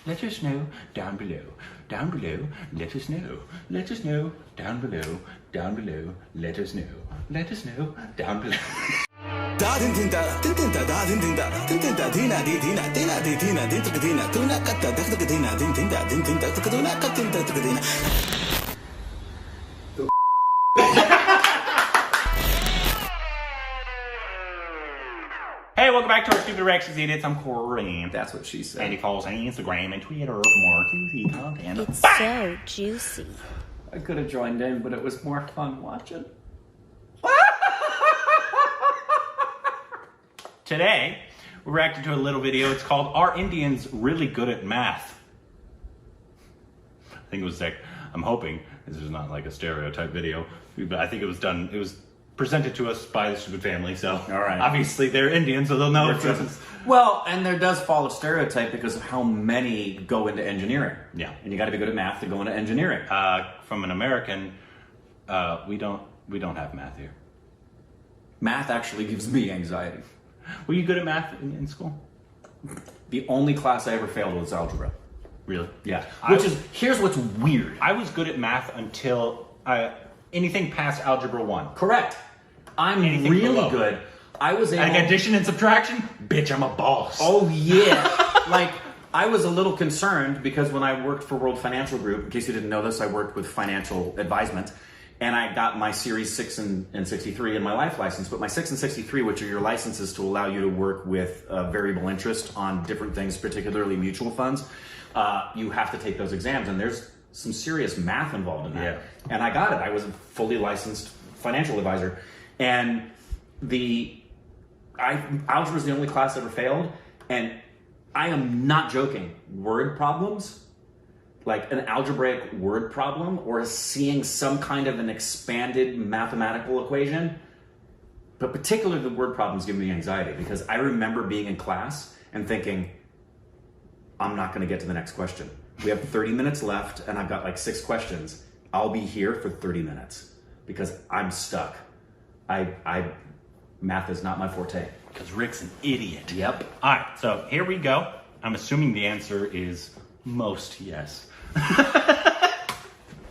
let us know down below. Down below, let us know. Let us know down below. Down below, let us know. Let us know down below. Hey, welcome back to our Stupid Reactions Edits. I'm Kareem. That's what she said. And he calls Instagram and Twitter for more juicy content. It's so juicy. I could have joined in, but it was more fun watching. Today, we reacted to a little video. It's called, Are Indians Really Good at Math? I think it was like, I'm hoping this is not like a stereotype video, but I think it was presented to us by the Stupid Family, so all right. Obviously they're Indian, so they'll know if this is... Well, and there does fall a stereotype because of how many go into engineering. Yeah. And you got to be good at math to go into engineering. From an American, we don't have math here. Math actually gives me anxiety. Were you good at math in school? The only class I ever failed was algebra. Really? Yeah. Here's what's weird. I was good at math until anything past algebra 1. Correct. I'm Anything really below. good. I was able... Like addition and subtraction? Bitch, I'm a boss. Oh, yeah. Like, I was a little concerned because when I worked for World Financial Group, in case you didn't know this, I worked with financial advisement, and I got my Series 6 and 63 in my life license. But my 6 and 63, which are your licenses to allow you to work with variable interest on different things, particularly mutual funds, you have to take those exams, and there's some serious math involved in that. Yeah. And I got it. I was a fully licensed financial advisor. And algebra is the only class I ever failed, and I am not joking. Word problems, like an algebraic word problem or seeing some kind of an expanded mathematical equation, but particularly the word problems give me anxiety because I remember being in class and thinking, I'm not going to get to the next question. We have 30 minutes left and I've got like 6 questions. I'll be here for 30 minutes because I'm stuck. Math is not my forte. Because Rick's an idiot. Yep. All right, so here we go. I'm assuming the answer is most yes.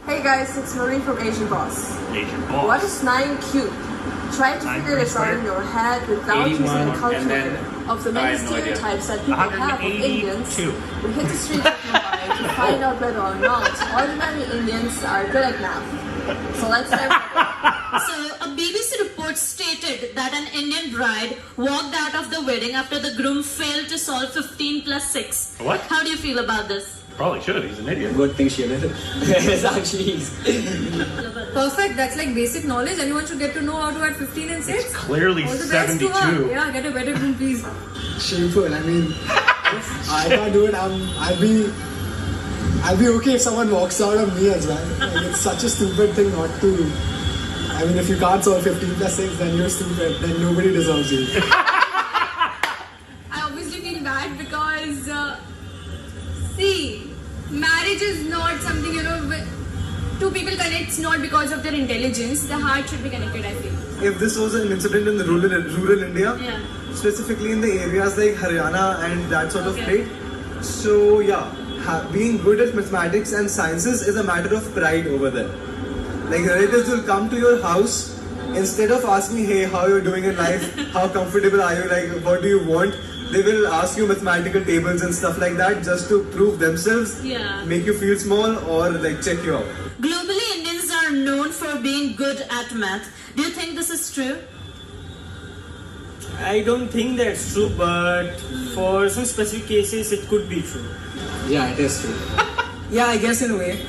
Hey guys, it's Marie from Asian Boss. Asian Boss. What is 9 cubed? Try to figure this out in your head without using the calculator. Of the many stereotypes that people have of Indians, we hit the streets of Mumbai to find out whether or not ordinary Indians are good at math. So let's dive in. So, a BBC report stated that an Indian bride walked out of the wedding after the groom failed to solve 15 plus 6. What? How do you feel about this? Probably should have. He's an idiot. Good thing she did it. It's actually Perfect, that's like basic knowledge. Anyone should get to know how to add 15 and 6. It's clearly All the best to her. 72. Yeah, get a better groom, please. shameful. I mean, if I can't do it, I'll be okay if someone walks out on me as well. Like, it's such a stupid thing not to. I mean, if you can't solve 15 plus 6, then you're stupid. Then nobody deserves you. I obviously feel bad because, see, marriage is not something, two people connect not because of their intelligence. The heart should be connected, I feel. If this was an incident in the rural India, Yeah. specifically in the areas like Haryana and that sort of plate, so yeah, being good at mathematics and sciences is a matter of pride over there. Like relatives will come to your house, instead of asking, hey, how you're doing in life, how comfortable are you, like what do you want, they will ask you mathematical tables and stuff like that just to prove themselves, make you feel small or like check you out. Globally, Indians are known for being good at math. Do you think this is true? I don't think that's true, but for some specific cases, it could be true. Yeah, it is true. Yeah, I guess in a way.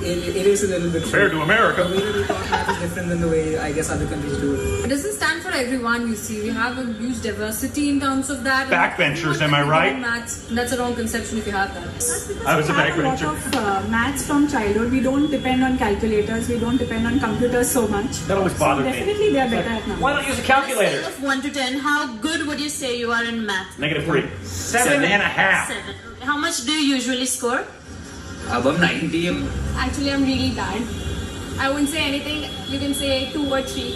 It is a little bit true. Compared to America. The way that we talk math is different than the way I guess other countries do it. It doesn't stand for everyone, you see. We have a huge diversity in terms of that. Backbenchers, am I right? Maths. That's a wrong conception if you have that. I was a We have a lot backbencher. of maths from childhood. We don't depend on calculators. We don't depend on computers so much. That always bothered me. Definitely they are better at math. Why not use a On a calculator? scale of 1 to 10, how good would you say you are in math? -3. 7.5. 7. How much do you usually score? Above 90. Actually, I'm really bad. I wouldn't say anything. You can say 2 or 3.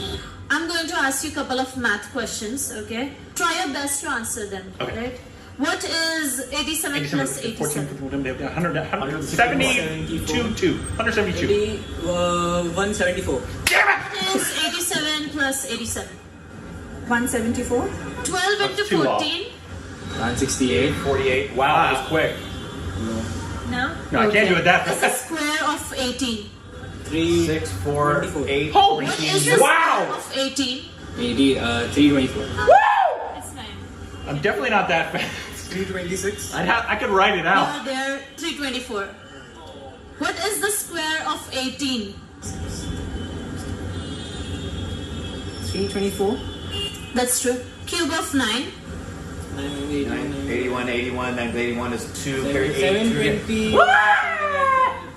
I'm going to ask you a couple of math questions, okay? Try your best to answer them, Okay. right? What is 87 plus 87? 172. 172. 174. What is 87 plus 87? 174. 12 into too off. 14? 968, 48. Wow, that was quick. No? No, I can't do it that What's the fast. square of 18? 3, 6, 4, 24. 8. Holy What is shit. the Wow! square of 18? 324. It's 9. I'm definitely not that fast. 326. I could write it out. You're there, 324. What is the square of 18? 324. That's true. Cube of 9? 81, 81, 981 is 2. Carry 8. 720.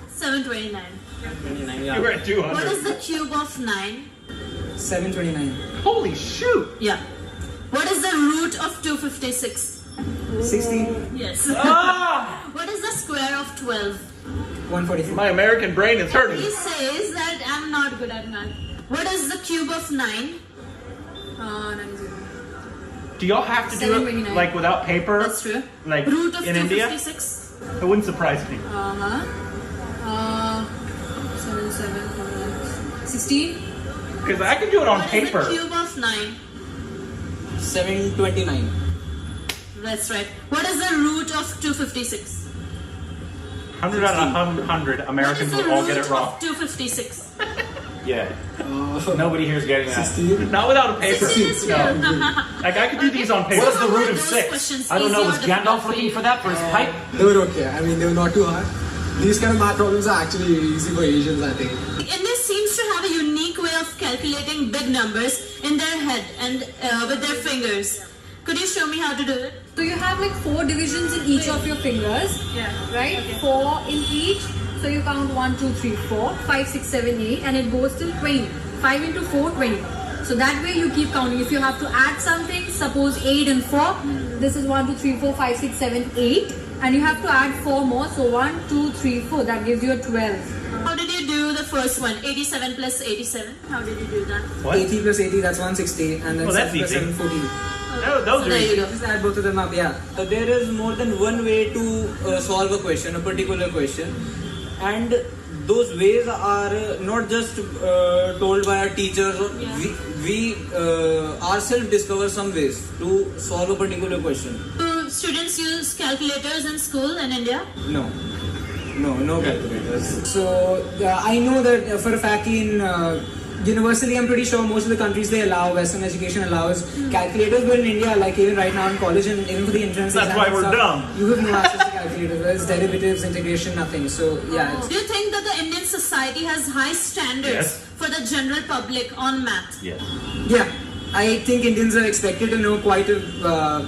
729. 29, You were yeah. at What 200. is the cube of 9? 729. Holy shoot. Yeah. What is the root of 256? 16. Yes. Ah! What is the square of 12? 144. My American brain is hurting. He says that I'm not good at math. What is the cube of 9? 90. Do y'all have to do it 729. like without paper? That's true. Like Root of in India? 256? It wouldn't surprise me. 7, 16. Because I can do it on What is paper. the cube of 9? 729. That's right. What is the root of 256? 100 out of 100 Americans What is will the all get root it wrong. of 256? Yeah. Nobody here is getting that. 16. Not without a paper. 16 is No. true. Like I could do these on paper. What is the root of Those 6? questions I don't know. easy Was or difficult Gandalf for looking you? for that for his pipe? They were okay. I mean, they were not too hard. These kind of math problems are actually easy for Asians, I think. India seems to have a unique way of calculating big numbers in their head and with their fingers. Could you show me how to do it? So you have like 4 divisions in each of your fingers. Yeah. Right? Okay. 4 in each. So you count 1, 2, 3, 4, 5, 6, 7, 8, and it goes till 20. 5 into 4, 20. So that way you keep counting. If you have to add something, suppose 8 and 4, this is 1, 2, 3, 4, 5, 6, 7, 8. And you have to add 4 more. So 1, 2, 3, 4. That gives you a 12. How did you do the first one? 87 plus 87. How did you do that? What? 80 plus 80, that's 160. And then Oh, that's 7 plus easy. 7, 14. Those So are there you easy. go. Just add both of them up, yeah. There is more than one way to solve a question, a particular question. And those ways are not just told by our teachers. Or Yeah. we ourselves discover some ways to solve a particular question. Do students use calculators in school in India? No. No calculators. So I know that for a fact in universally, I'm pretty sure most of the countries they allow, Western education allows calculators, but in India, like even right now in college and even for the entrance That's exam why and we're stuff, dumb. you have no access to calculators, whereas derivatives, integration, nothing. So yeah, Do you think that the Indian society has high standards Yes. for the general public on math? Yes. yeah. I think Indians are expected to know quite a,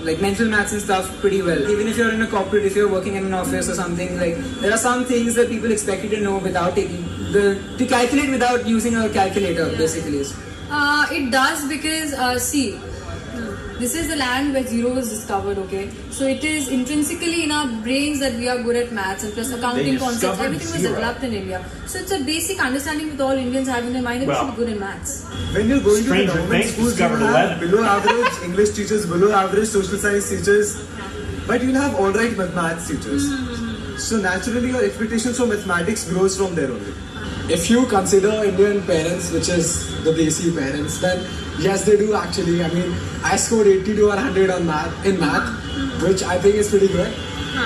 like mental maths and stuff pretty well. Even if you're in a corporate, if you're working in an office or something, like there are some things that people expect you to know without taking to calculate without using a calculator, basically. It does because, see, this is the land where zero was discovered, okay? So it is intrinsically in our brains that we are good at maths and plus accounting They concepts, discovered everything was zero. developed in India. So it's a basic understanding with all Indians have in their mind that Well, we should be good in maths. When you're going to the Stranger government Things schools, you discovered have 11. below average English teachers, below average social science teachers, but you'll have alright mathematics teachers. So naturally your expectations for mathematics grows from there only. If you consider Indian parents, which is the Desi parents, then yes, they do actually. I mean, I scored 82 or 100 on math, which I think is pretty good.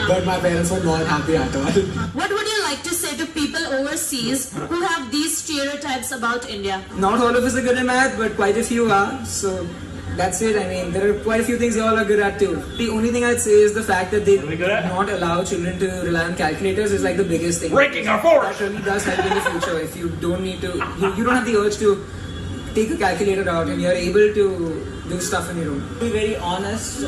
But my parents were not happy at all. What would you like to say to people overseas who have these stereotypes about India? Not all of us are good at math, but quite a few are. So that's it. I mean, there are quite a few things you all are good at too. The only thing I'd say is the fact that they What are we good at? not allow children to rely on calculators is like the biggest thing. Breaking our That forest. really does help in the future. If you don't need to, you don't have the urge to take a calculator out and you're able to do stuff on your own. To be very honest,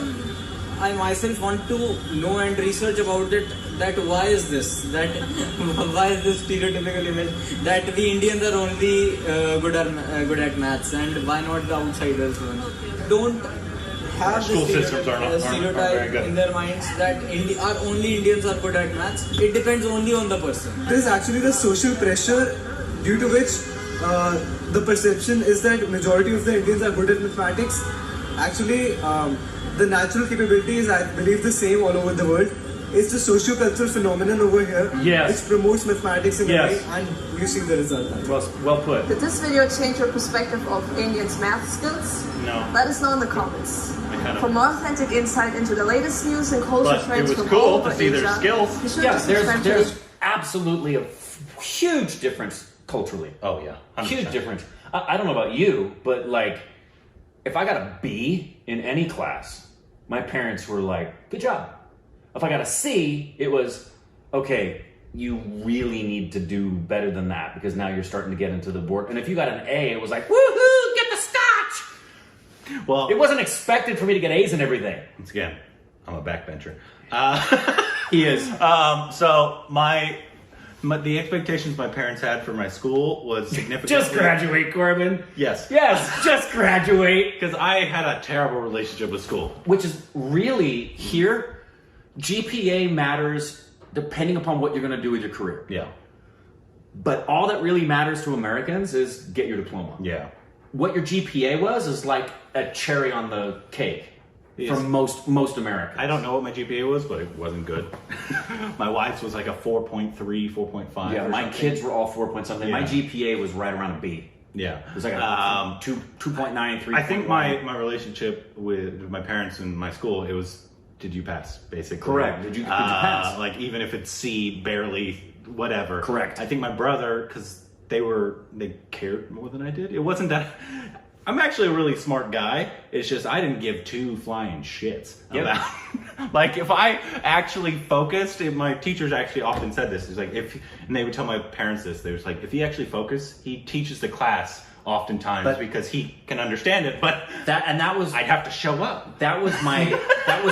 I myself want to know and research about it. That why is this? That why is this stereotypical image that we Indians are only good at maths and why not the outsiders one? Don't have School this systems are not- aren't very stereotype good. in their minds that only Indians are good at maths. It depends only on the person. There is actually the social pressure due to which the perception is that majority of the Indians are good at mathematics, Actually, the natural capability is, I believe, the same all over the world. It's the socio-cultural phenomenon over here, Yes. which promotes mathematics in Yes. a way, and you see the result. Well put. Did this video change your perspective of Indians' math skills? No. Let us know in the comments. kind of- For more authentic insight into the latest news and culture But trends it was from all cool over to see their Asia, skills. be sure Yeah, to subscribe to there's absolutely a huge difference culturally. Oh yeah, 100%. Huge difference. I don't know about you, but like, if I got a B in any class, my parents were like, good job. If I got a C, it was, okay, you really need to do better than that because now you're starting to get into the board. And if you got an A, it was like, woohoo, get the scotch! Well, It wasn't expected for me to get A's and everything. once again, I'm a backbencher. He is. So the expectations my parents had for my school was significantly. Just graduate, Corbin. Yes. Yes, just graduate. Because I had a terrible relationship with school. Which is really here, GPA matters depending upon what you're going to do with your career. Yeah. But all that really matters to Americans is get your diploma. Yeah. What your GPA was is like a cherry on the cake Yes. for most Americans. I don't know what my GPA was, but it wasn't good. My wife's was like a 4.3, 4.5. Yeah, or my something. kids were all 4 point something. My Yeah. GPA was right around a B. Yeah. It was like a 2.9, 3. I think my relationship with my parents and my school, it was, did you pass, basically. Correct. Did you pass? Like, even if it's C, barely, whatever. Correct. I think my brother, because they cared more than I did. It wasn't that... I'm actually a really smart guy. It's just I didn't give two flying shits about... Like, if I actually focused, my teachers actually often said this. It's like, and they would tell my parents this. They was like, if he actually focused, he teaches the class oftentimes because he can understand it, but that was I'd have to show up. That was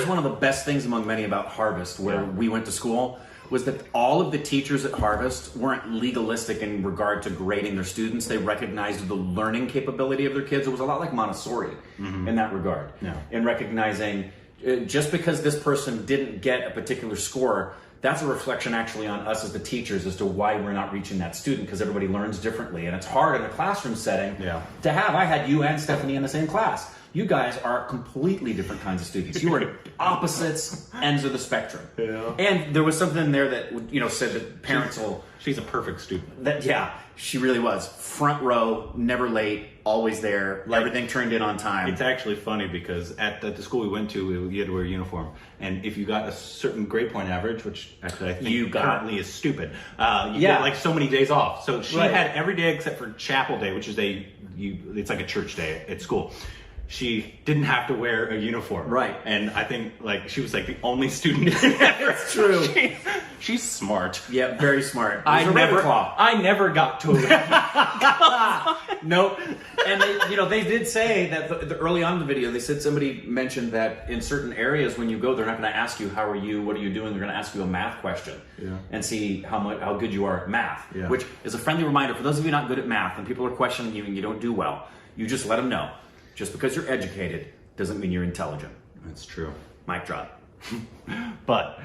one of the best things among many about Harvest, where we went to school, was that all of the teachers at Harvest weren't legalistic in regard to grading their students. They recognized the learning capability of their kids. It was a lot like Montessori in that regard. Yeah. In recognizing just because this person didn't get a particular score, that's a reflection actually on us as the teachers as to why we're not reaching that student, because everybody learns differently. And it's hard in a classroom setting to have. I had you and Stephanie in the same class. You guys are completely different kinds of students. You are opposites ends of the spectrum. Yeah. And there was something in there that said that parents will... She's a perfect student. She really was. Front row, never late, always there, everything turned in on time. It's actually funny because at the school we went to, you had to wear a uniform. And if you got a certain grade point average, which actually I think currently is stupid, you get like so many days off. So she had every day except for chapel day, which is it's like a church day at school. She didn't have to wear a uniform. Right. And I think she was like the only student ever. It's true. She's smart. Yeah, very smart. I never got to Nope. And they did say that early on in the video, they said somebody mentioned that in certain areas when you go, they're not going to ask you, how are you, what are you doing? They're going to ask you a math question and see how good you are at math, which is a friendly reminder for those of you not good at math and people are questioning you and you don't do well, you just let them know. Just because you're educated doesn't mean you're intelligent. That's true. Mic drop. But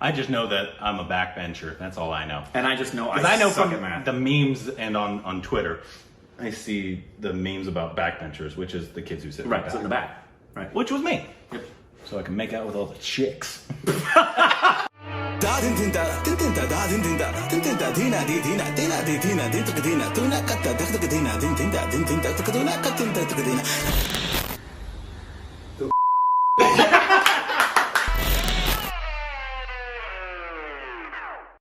I just know that I'm a backbencher. That's all I know. And I just know I know suck from at math. the memes and on Twitter, I see the memes about backbenchers, which is the kids who sit Sit in the back. Right. Which was me. Yep. So I can make out with all the chicks. Da din din da din din da da din din da din din da dina di dina dina di dina din dina tuna katta da dina din din da din din da tuna katta din da dina